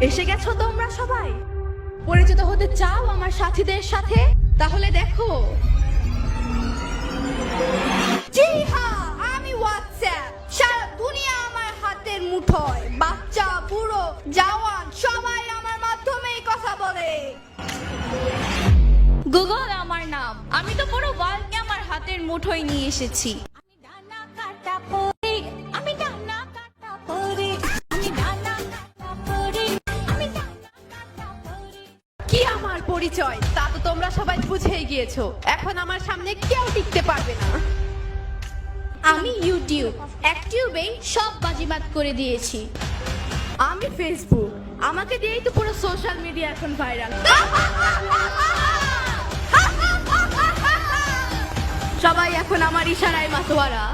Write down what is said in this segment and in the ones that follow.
এসে গেছো তোমরা সবাই? পরিচিত হতে চাও আমার সাথীদের সাথে? তাহলে দেখো। জি হ্যাঁ, আমি হোয়াটসঅ্যাপ। সারা দুনিয়া আমার হাতের মুঠোয়। বাচ্চা, বুড়ো, জওয়ান সবাই আমার মাধ্যমেই কথা বলে। গুগল আমার নাম। আমি তো পুরো ওয়ার্ল্ডকে আমার হাতের মুঠোয় নিয়ে এসেছি। কি আমার পরিচয় তা তো তোমরা সবাই বুঝেই গিয়েছো। এখন আমার সামনে কেউ টিকতে পারবে না। আমি ইউটিউব, অ্যাক্টিউবেই সব বাজিমাত করে দিয়েছি। আমি ফেসবুক, আমাকে দিয়েই তো পুরো সোশ্যাল মিডিয়া এখন ভাইরাল। সবাই এখন আমার ইশারায় মাতোয়ারা।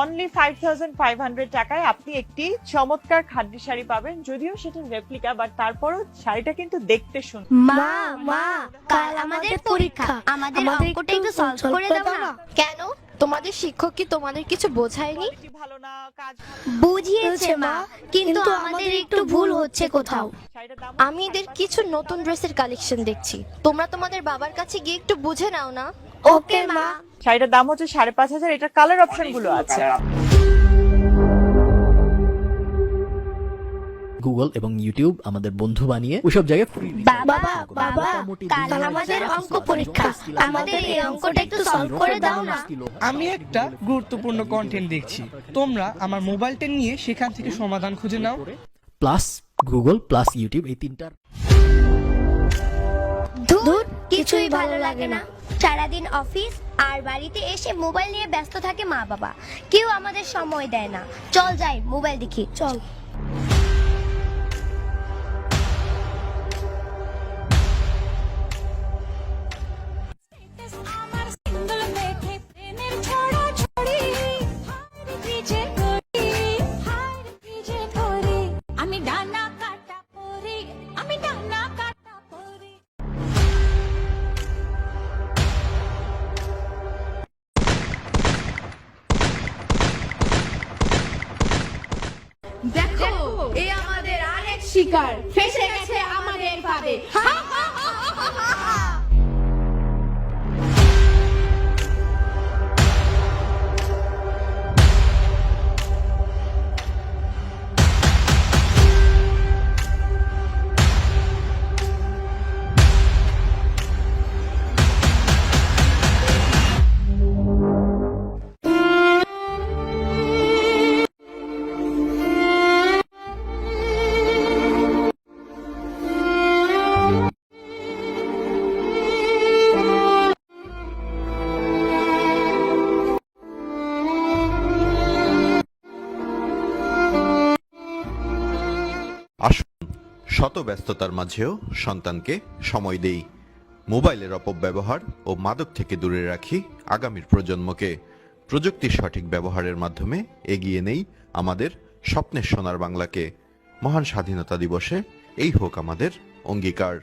অনলি 5500 টাকায় আপনি একটি চমৎকার খাদ্য শাড়ি পাবেন, যদিও সেটা রেপ্লিকা, বাট তারপরও শাড়িটা কিন্তু দেখতে সুন্দর। মা মা, কাল আমাদের পরীক্ষা, আমাদের অঙ্কটা একটু সলভ করে দাও না। কেন? তোমাদের শিক্ষক কি তোমাদের কিছু বোঝায়নি? কোয়ালিটি ভালো না, কাজ ভালো বুঝিয়েছে মা, কিন্তু আমাদের একটু ভুল হচ্ছে কোথাও। না, শাড়িটার দাম আমি এদের কিছু নতুন ড্রেসের কালেকশন দেখছি, তোমরা তোমাদের বাবার কাছে গিয়ে একটু বুঝে নাও না। ওকে মা। শাড়িটার দাম হচ্ছে 5500। এটার কালার অপশন গুলো আছে। গুগল এবং ইউটিউব আমাদের বন্ধু বানিয়ে ওইসব জায়গায় ফ্রি। বাবা বাবা, কাল আমাদের অঙ্ক পরীক্ষা, আমাদের এই অঙ্কটা একটু সলভ করে দাও না। আমি একটা গুরুত্বপূর্ণ কন্টেন্ট দেখছি, তোমরা আমার মোবাইলটা নিয়ে সেখান থেকে সমাধান খুঁজে নাও। প্লাস গুগল প্লাস ইউটিউব, এই তিনটার ধুর, কিছুই ভালো লাগে না। সারাদিন অফিস আর বাড়িতে এসে মোবাইল নিয়ে ব্যস্ত থাকে মা বাবা, কেউ আমাদের সময় দেয় না। চল যাই মোবাইল দেখি, চল। দেখো, এই আমাদের আরেক শিকার ফেসে গেছে আমাদের ফাঁদে। আসুন শত ব্যস্ততার মাঝেও সন্তানকে সময় দেই, মোবাইলের অপব্যবহার ও মাদক থেকে দূরে রাখি আগামীর প্রজন্মকে। প্রযুক্তির সঠিক ব্যবহারের মাধ্যমে এগিয়ে নেই আমাদের স্বপ্নের সোনার বাংলাকে। মহান স্বাধীনতা দিবসে এই হোক আমাদের অঙ্গীকার।